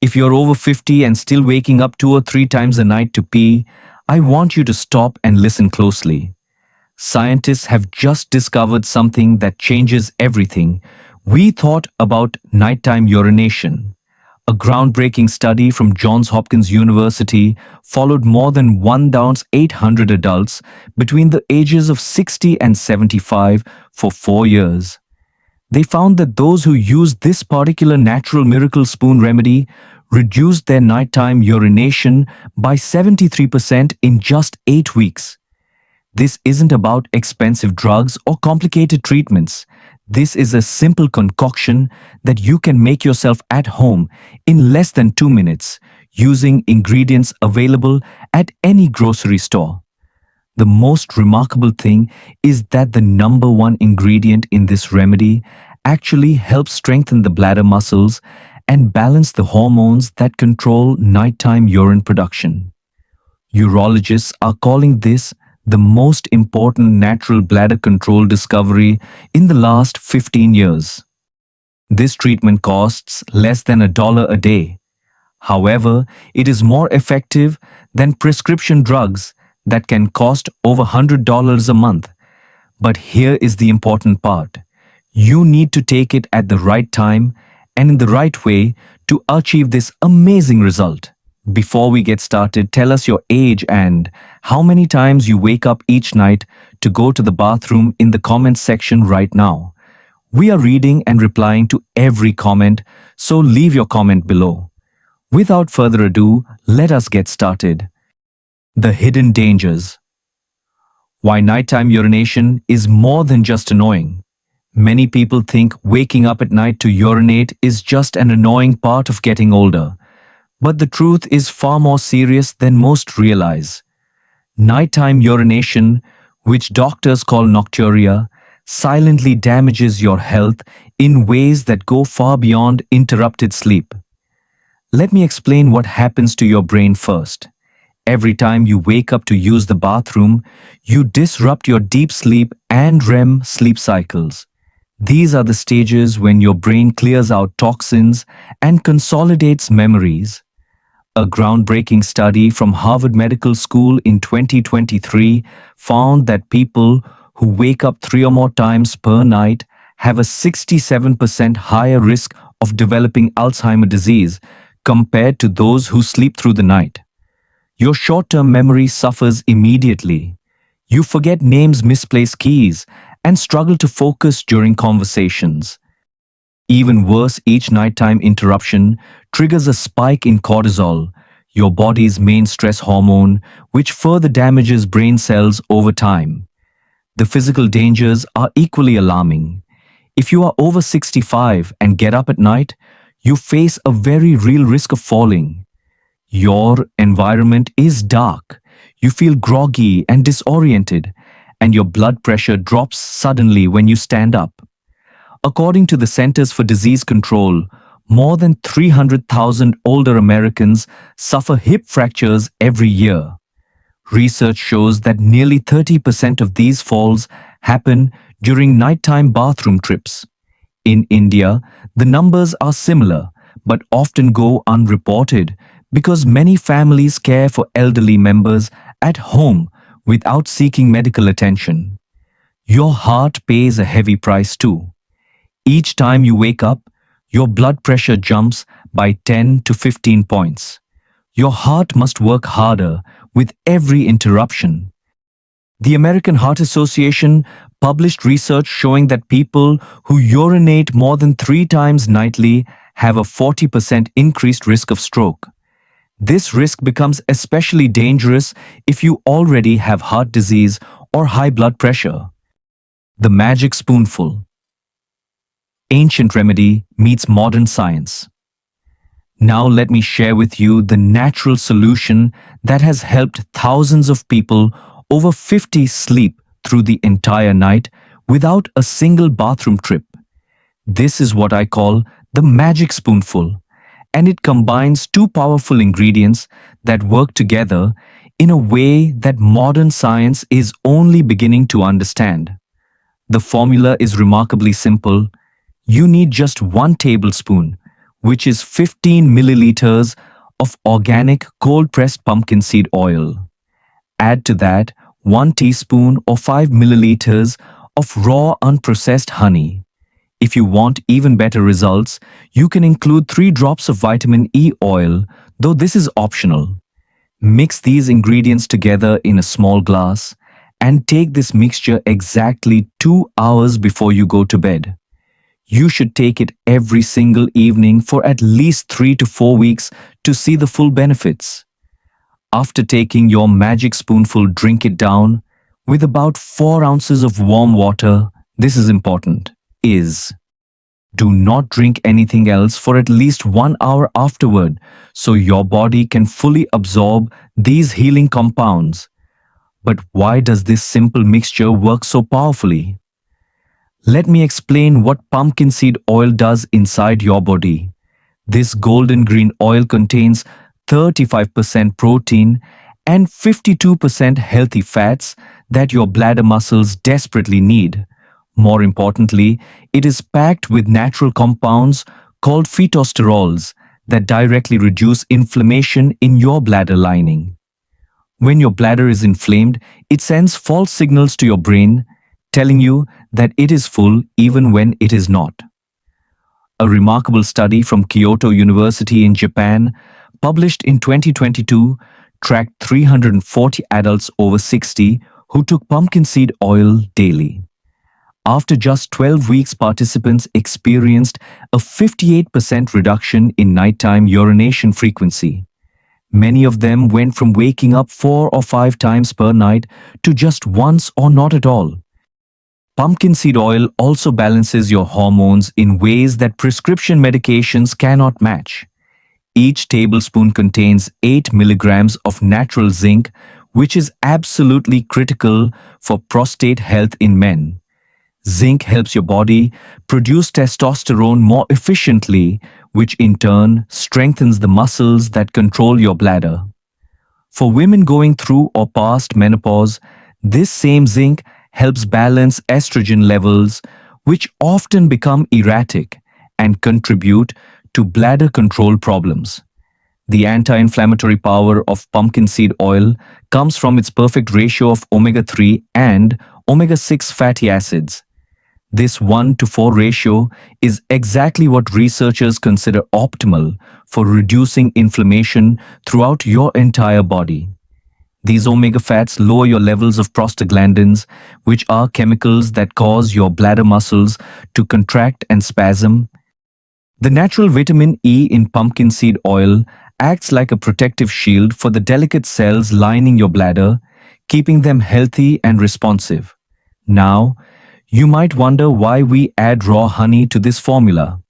If you're over 50 and still waking up 2 or 3 times a night to pee, I want you to stop and listen closely. Scientists have just discovered something that changes everything we thought about nighttime urination. A groundbreaking study from Johns Hopkins University followed more than 1,800 adults between the ages of 60 and 75 for 4 years. They found that those who used this particular natural miracle spoon remedy reduced their nighttime urination by 73% in just 8 weeks. This isn't about expensive drugs or complicated treatments. This is a simple concoction that you can make yourself at home in less than 2 minutes using ingredients available at any grocery store. The most remarkable thing is that the number one ingredient in this remedy actually helps strengthen the bladder muscles and balance the hormones that control nighttime urine production. Urologists are calling this the most important natural bladder control discovery in the last 15 years. This treatment costs less than $1 a day. However, it is more effective than prescription drugs that can cost over $100 a month. But here is the important part. You need to take it at the right time and in the right way to achieve this amazing result. Before we get started, tell us your age and how many times you wake up each night to go to the bathroom in the comments section right now. We are reading and replying to every comment, so leave your comment below. Without further ado, let us get started. The hidden dangers. Why nighttime urination is more than just annoying. Many people think waking up at night to urinate is just an annoying part of getting older. But the truth is far more serious than most realize. Nighttime urination, which doctors call nocturia, silently damages your health in ways that go far beyond interrupted sleep. Let me explain what happens to your brain first. Every time you wake up to use the bathroom, you disrupt your deep sleep and REM sleep cycles. These are the stages when your brain clears out toxins and consolidates memories. A groundbreaking study from Harvard Medical School in 2023 found that people who wake up 3 or more times per night have a 67% higher risk of developing Alzheimer's disease compared to those who sleep through the night. Your short-term memory suffers immediately. You forget names, misplace keys, and struggle to focus during conversations. Even worse, each nighttime interruption triggers a spike in cortisol, your body's main stress hormone, which further damages brain cells over time. The physical dangers are equally alarming. If you are over 65 and get up at night, you face a very real risk of falling. Your environment is dark, you feel groggy and disoriented, and your blood pressure drops suddenly when you stand up. According to the Centers for Disease Control, more than 300,000 older Americans suffer hip fractures every year. Research shows that nearly 30% of these falls happen during nighttime bathroom trips. In India, the numbers are similar but often go unreported because many families care for elderly members at home without seeking medical attention. Your heart pays a heavy price too. Each time you wake up, your blood pressure jumps by 10 to 15 points. Your heart must work harder with every interruption. The American Heart Association published research showing that people who urinate more than 3 times nightly have a 40% increased risk of stroke. This risk becomes especially dangerous if you already have heart disease or high blood pressure. The magic spoonful. Ancient remedy meets modern science. Now let me share with you the natural solution that has helped thousands of people over 50 sleep through the entire night without a single bathroom trip. This is what I call the magic spoonful, and it combines 2 powerful ingredients that work together in a way that modern science is only beginning to understand. The formula is remarkably simple. You need just 1 tablespoon, which is 15 milliliters of organic cold-pressed pumpkin seed oil. Add to that 1 teaspoon or 5 milliliters of raw unprocessed honey. If you want even better results, you can include 3 drops of vitamin E oil, though this is optional. Mix these ingredients together in a small glass and take this mixture exactly 2 hours before you go to bed. You should take it every single evening for at least 3 to 4 weeks to see the full benefits. After taking your magic spoonful, drink it down with about 4 ounces of warm water. This is important. Do not drink anything else for at least 1 hour afterward so your body can fully absorb these healing compounds. But why does this simple mixture work so powerfully? Let me explain what pumpkin seed oil does inside your body. This golden green oil contains 35% protein and 52% healthy fats that your bladder muscles desperately need. More importantly, it is packed with natural compounds called phytosterols that directly reduce inflammation in your bladder lining. When your bladder is inflamed, it sends false signals to your brain, telling you that it is full even when it is not. A remarkable study from Kyoto University in Japan, published in 2022, tracked 340 adults over 60 who took pumpkin seed oil daily. After just 12 weeks, participants experienced a 58% reduction in nighttime urination frequency. Many of them went from waking up 4 or 5 times per night to just once or not at all. Pumpkin seed oil also balances your hormones in ways that prescription medications cannot match. Each tablespoon contains 8 milligrams of natural zinc, which is absolutely critical for prostate health in men. Zinc helps your body produce testosterone more efficiently, which in turn strengthens the muscles that control your bladder. For women going through or past menopause, this same zinc helps balance estrogen levels, which often become erratic and contribute to bladder control problems. The anti-inflammatory power of pumpkin seed oil comes from its perfect ratio of omega-3 and omega-6 fatty acids. This 1:4 ratio is exactly what researchers consider optimal for reducing inflammation throughout your entire body. These omega fats lower your levels of prostaglandins, which are chemicals that cause your bladder muscles to contract and spasm. The natural vitamin E in pumpkin seed oil acts like a protective shield for the delicate cells lining your bladder, keeping them healthy and responsive. Now, you might wonder why we add raw honey to this formula.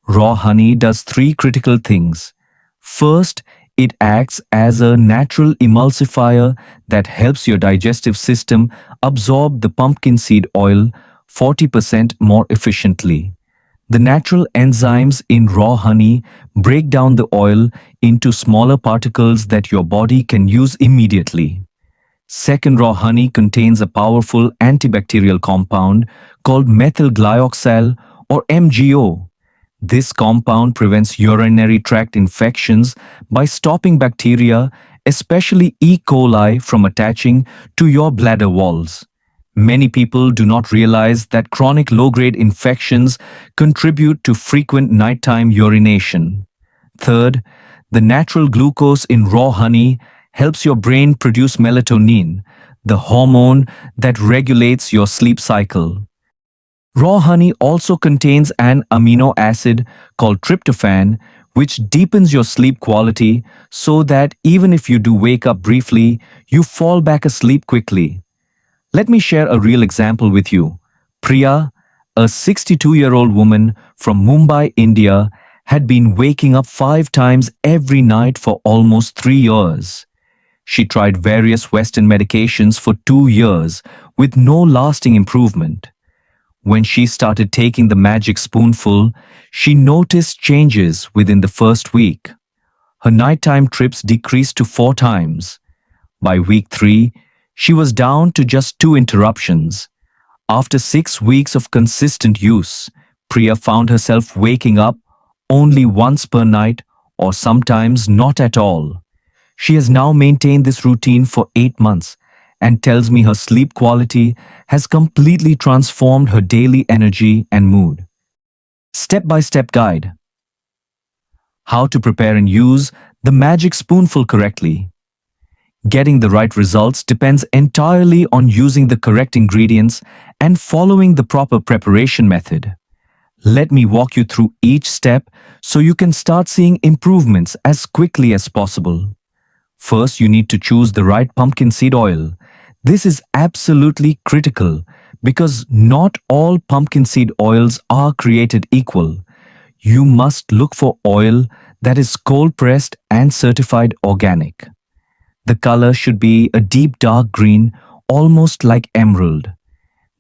Raw honey does 3 critical things. First, it acts as a natural emulsifier that helps your digestive system absorb the pumpkin seed oil 40% more efficiently. The natural enzymes in raw honey break down the oil into smaller particles that your body can use immediately. Second, raw honey contains a powerful antibacterial compound called methyl glyoxal or MgO. This compound prevents urinary tract infections by stopping bacteria, especially E. coli, from attaching to your bladder walls. Many people do not realize that chronic low-grade infections contribute to frequent nighttime urination. Third, the natural glucose in raw honey helps your brain produce melatonin, the hormone that regulates your sleep cycle. Raw honey also contains an amino acid called tryptophan, which deepens your sleep quality so that even if you do wake up briefly, you fall back asleep quickly. Let me share a real example with you. Priya, a 62-year-old woman from Mumbai, India, had been waking up 5 times every night for almost 3 years. She tried various Western medications for 2 years with no lasting improvement. When she started taking the magic spoonful, she noticed changes within the first week. Her nighttime trips decreased to 4 times. By week 3, she was down to just 2 interruptions. After 6 weeks of consistent use, Priya found herself waking up only once per night, or sometimes not at all. She has now maintained this routine for 8 months and tells me her sleep quality has completely transformed her daily energy and mood. Step-by-step guide. How to prepare and use the magic spoonful correctly. Getting the right results depends entirely on using the correct ingredients and following the proper preparation method. Let me walk you through each step so you can start seeing improvements as quickly as possible. First, you need to choose the right pumpkin seed oil. This is absolutely critical because not all pumpkin seed oils are created equal. You must look for oil that is cold pressed and certified organic. The color should be a deep dark green, almost like emerald.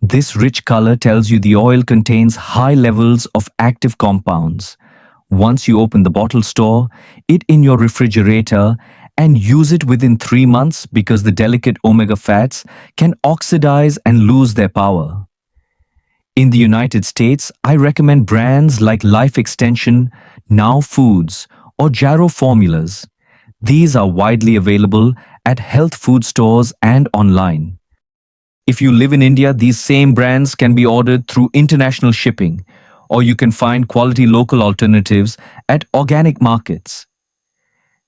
This rich color tells you the oil contains high levels of active compounds. Once you open the bottle, store it in your refrigerator and use it within 3 months because the delicate omega fats can oxidize and lose their power. In the United States, I recommend brands like Life Extension, Now Foods, or Jarrow Formulas. These are widely available at health food stores and online. If you live in India, these same brands can be ordered through international shipping, or you can find quality local alternatives at organic markets.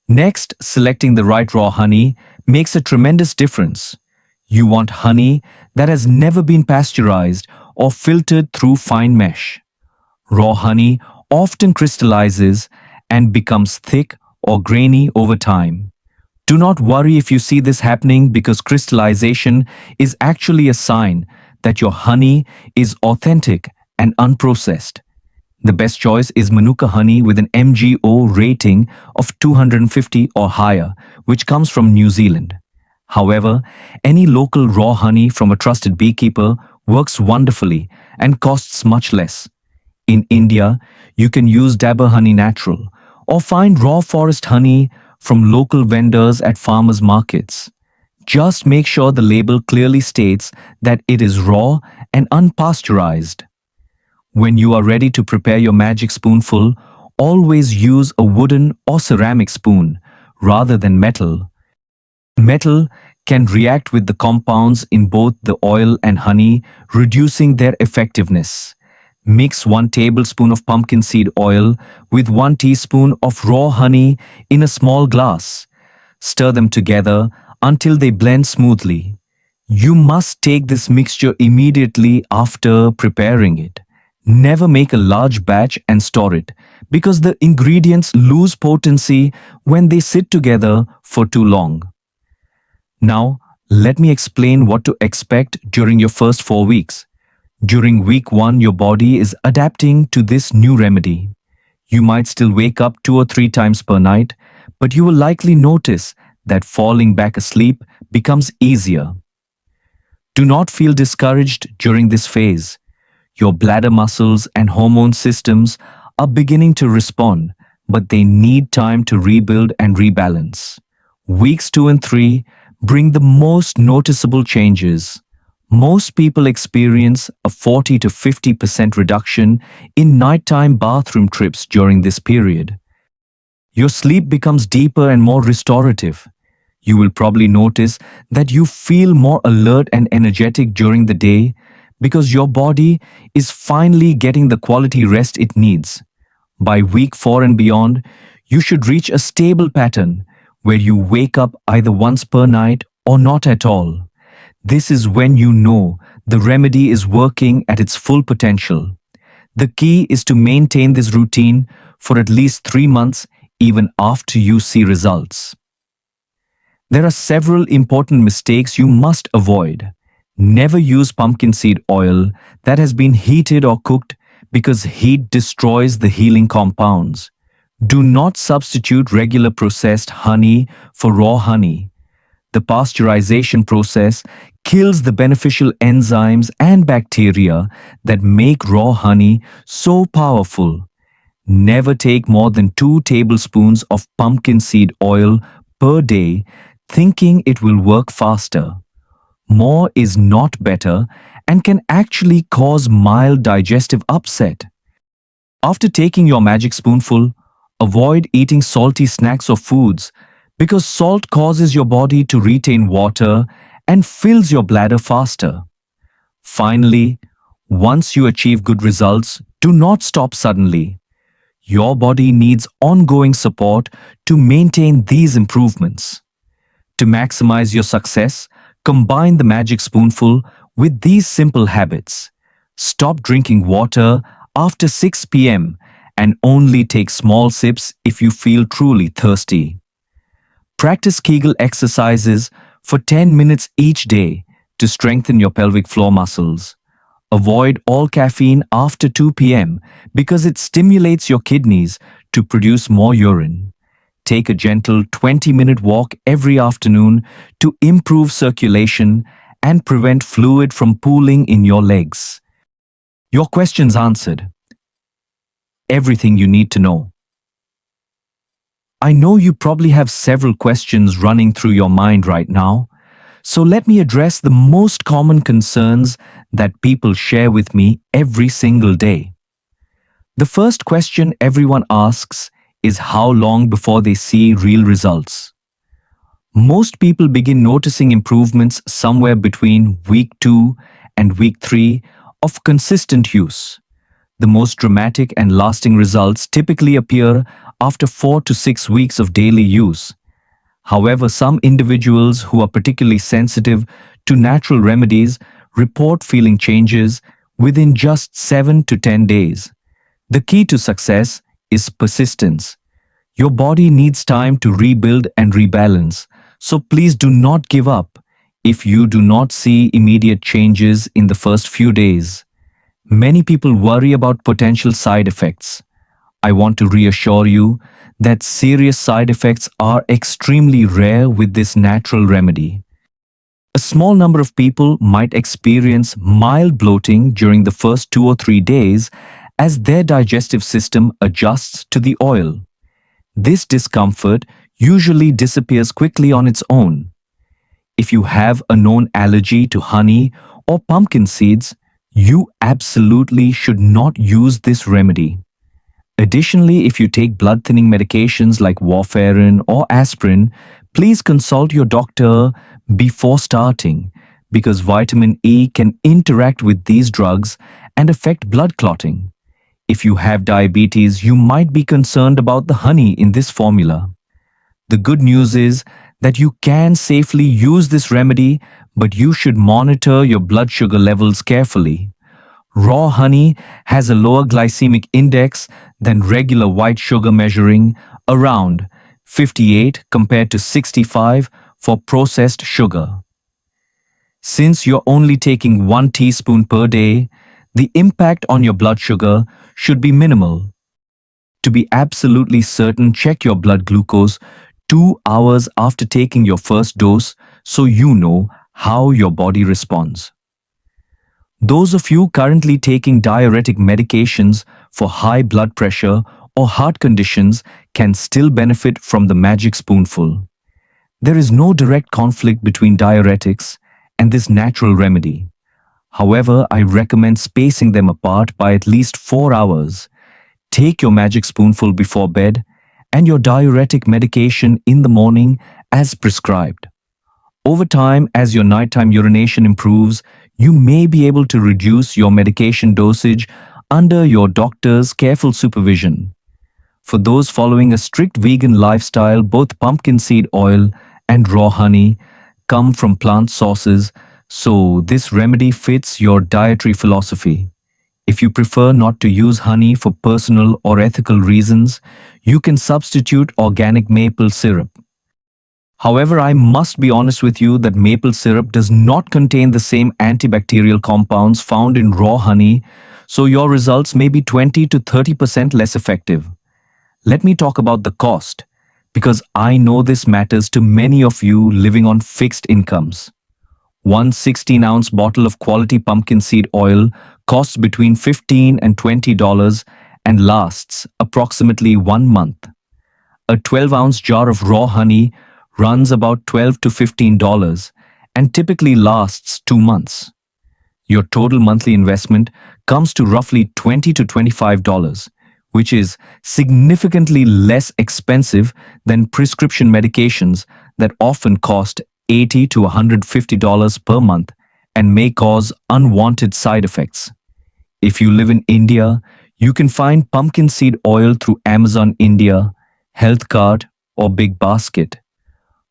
Next, selecting the right raw honey makes a tremendous difference. You want honey that has never been pasteurized or filtered through fine mesh. Raw honey often crystallizes and becomes thick or grainy over time. Do not worry if you see this happening because crystallization is actually a sign that your honey is authentic and unprocessed. The best choice is Manuka honey with an MGO rating of 250 or higher, which comes from New Zealand. However, any local raw honey from a trusted beekeeper works wonderfully and costs much less. In India, you can use Dabur Honey Natural or find raw forest honey from local vendors at farmers markets. Just make sure the label clearly states that it is raw and unpasteurized. When you are ready to prepare your magic spoonful, always use a wooden or ceramic spoon rather than metal. Metal can react with the compounds in both the oil and honey, reducing their effectiveness. Mix 1 tablespoon of pumpkin seed oil with 1 teaspoon of raw honey in a small glass. Stir them together until they blend smoothly. You must take this mixture immediately after preparing it. Never make a large batch and store it because the ingredients lose potency when they sit together for too long. Now, let me explain what to expect during your first 4 weeks. During week 1, your body is adapting to this new remedy. You might still wake up 2 or 3 times per night, but you will likely notice that falling back asleep becomes easier. Do not feel discouraged during this phase. Your bladder muscles and hormone systems are beginning to respond, but they need time to rebuild and rebalance. Weeks 2 and 3 bring the most noticeable changes. Most people experience a 40 to 50% reduction in nighttime bathroom trips during this period. Your sleep becomes deeper and more restorative. You will probably notice that you feel more alert and energetic during the day because your body is finally getting the quality rest it needs. By week 4 and beyond, you should reach a stable pattern where you wake up either once per night or not at all. This is when you know the remedy is working at its full potential. The key is to maintain this routine for at least 3 months even after you see results. There are several important mistakes you must avoid. Never use pumpkin seed oil that has been heated or cooked because heat destroys the healing compounds. Do not substitute regular processed honey for raw honey. The pasteurization process kills the beneficial enzymes and bacteria that make raw honey so powerful. Never take more than 2 tablespoons of pumpkin seed oil per day, thinking it will work faster. More is not better and can actually cause mild digestive upset. After taking your magic spoonful, avoid eating salty snacks or foods because salt causes your body to retain water and fills your bladder faster. Finally, once you achieve good results, do not stop suddenly. Your body needs ongoing support to maintain these improvements. To maximize your success, combine the magic spoonful with these simple habits. Stop drinking water after 6 p.m. and only take small sips if you feel truly thirsty. Practice Kegel exercises for 10 minutes each day to strengthen your pelvic floor muscles. Avoid all caffeine after 2 p.m. because it stimulates your kidneys to produce more urine. Take a gentle 20-minute walk every afternoon to improve circulation and prevent fluid from pooling in your legs. Your questions answered. Everything you need to know. I know you probably have several questions running through your mind right now, so let me address the most common concerns that people share with me every single day. The first question everyone asks is how long before they see real results. Most people begin noticing improvements somewhere between week 2 and week 3 of consistent use. The most dramatic and lasting results typically appear after 4 to 6 weeks of daily use. However, some individuals who are particularly sensitive to natural remedies report feeling changes within just 7 to 10 days. The key to success is persistence. Your body needs time to rebuild and rebalance, so please do not give up if you do not see immediate changes in the first few days. Many people worry about potential side effects. I want to reassure you that serious side effects are extremely rare with this natural remedy. A small number of people might experience mild bloating during the first 2 or 3 days as their digestive system adjusts to the oil. This discomfort usually disappears quickly on its own. If you have a known allergy to honey or pumpkin seeds, you absolutely should not use this remedy. Additionally, if you take blood-thinning medications like warfarin or aspirin, please consult your doctor before starting because vitamin E can interact with these drugs and affect blood clotting. If you have diabetes, you might be concerned about the honey in this formula. The good news is that you can safely use this remedy, but you should monitor your blood sugar levels carefully. Raw honey has a lower glycemic index than regular white sugar, measuring around 58 compared to 65 for processed sugar. Since you're only taking 1 teaspoon per day, the impact on your blood sugar should be minimal. To be absolutely certain, check your blood glucose 2 hours after taking your first dose so you know how your body responds. Those of you currently taking diuretic medications for high blood pressure or heart conditions can still benefit from the magic spoonful. There is no direct conflict between diuretics and this natural remedy. However, I recommend spacing them apart by at least 4 hours. Take your magic spoonful before bed and your diuretic medication in the morning as prescribed. Over time, as your nighttime urination improves, you may be able to reduce your medication dosage under your doctor's careful supervision. For those following a strict vegan lifestyle, both pumpkin seed oil and raw honey come from plant sources, so this remedy fits your dietary philosophy. If you prefer not to use honey for personal or ethical reasons, you can substitute organic maple syrup. However, I must be honest with you that maple syrup does not contain the same antibacterial compounds found in raw honey, so your results may be 20 to 30% less effective. Let me talk about the cost, because I know this matters to many of you living on fixed incomes. One 16-ounce bottle of quality pumpkin seed oil costs between $15 and $20 and lasts approximately 1 month. A 12-ounce jar of raw honey runs about $12 to $15 and typically lasts 2 months. Your total monthly investment comes to roughly $20 to $25, which is significantly less expensive than prescription medications that often cost $80 to $150 per month and may cause unwanted side effects. If you live in India, you can find pumpkin seed oil through Amazon India, Health Cart, or Big Basket.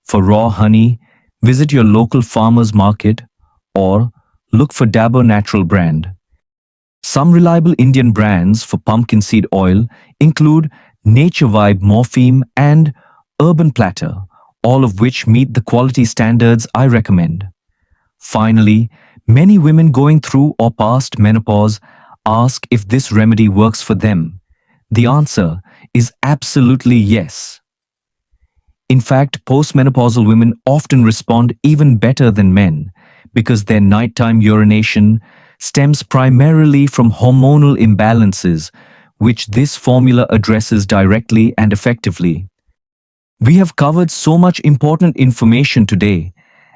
For raw honey, visit your local farmer's market or look for Dabur Natural brand. Some reliable Indian brands for pumpkin seed oil include Nature Vibe Morphine and Urban Platter, all of which meet the quality standards I recommend. Finally, many women going through or past menopause ask if this remedy works for them. The answer is absolutely yes. In fact, postmenopausal women often respond even better than men because their nighttime urination stems primarily from hormonal imbalances, which this formula addresses directly and effectively. We have covered so much important information today,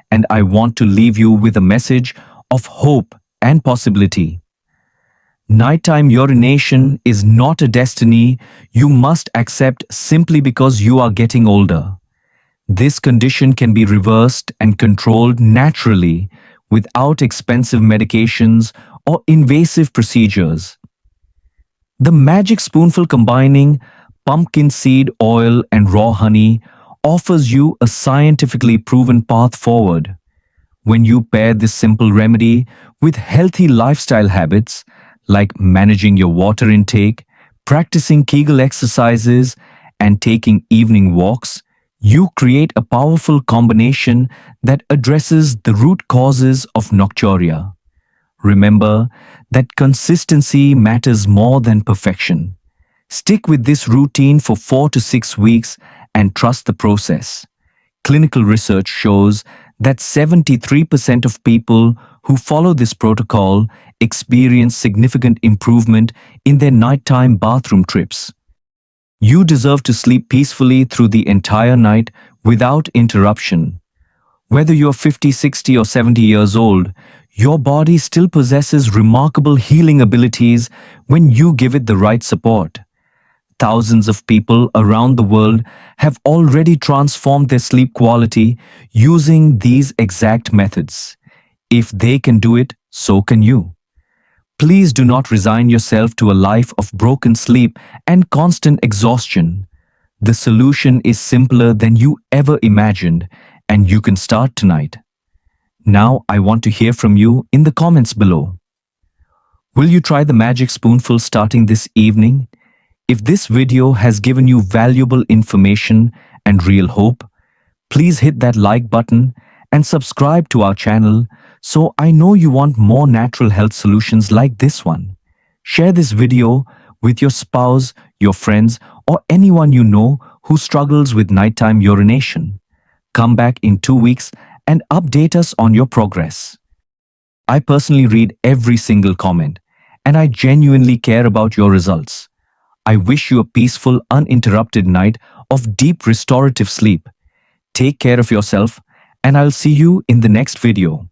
and I want to leave you with a message of hope and possibility. Nighttime urination is not a destiny you must accept simply because you are getting older. This condition can be reversed and controlled naturally without expensive medications or invasive procedures. The magic spoonful combining pumpkin seed oil and raw honey offers you a scientifically proven path forward. When you pair this simple remedy with healthy lifestyle habits like managing your water intake, practicing Kegel exercises, and taking evening walks, you create a powerful combination that addresses the root causes of nocturia. Remember that consistency matters more than perfection. Stick with this routine for 4 to 6 weeks and trust the process. Clinical research shows that 73% of people who follow this protocol experience significant improvement in their nighttime bathroom trips. You deserve to sleep peacefully through the entire night without interruption. Whether you're 50, 60, or 70 years old, your body still possesses remarkable healing abilities when you give it the right support. Thousands of people around the world have already transformed their sleep quality using these exact methods. If they can do it, so can you. Please do not resign yourself to a life of broken sleep and constant exhaustion. The solution is simpler than you ever imagined, and you can start tonight. Now I want to hear from you in the comments below. Will you try the magic spoonful starting this evening? If this video has given you valuable information and real hope, please hit that like button and subscribe to our channel so I know you want more natural health solutions like this one. Share this video with your spouse, your friends, or anyone you know who struggles with nighttime urination. Come back in 2 weeks and update us on your progress. I personally read every single comment, and I genuinely care about your results. I wish you a peaceful, uninterrupted night of deep restorative sleep. Take care of yourself, and I'll see you in the next video.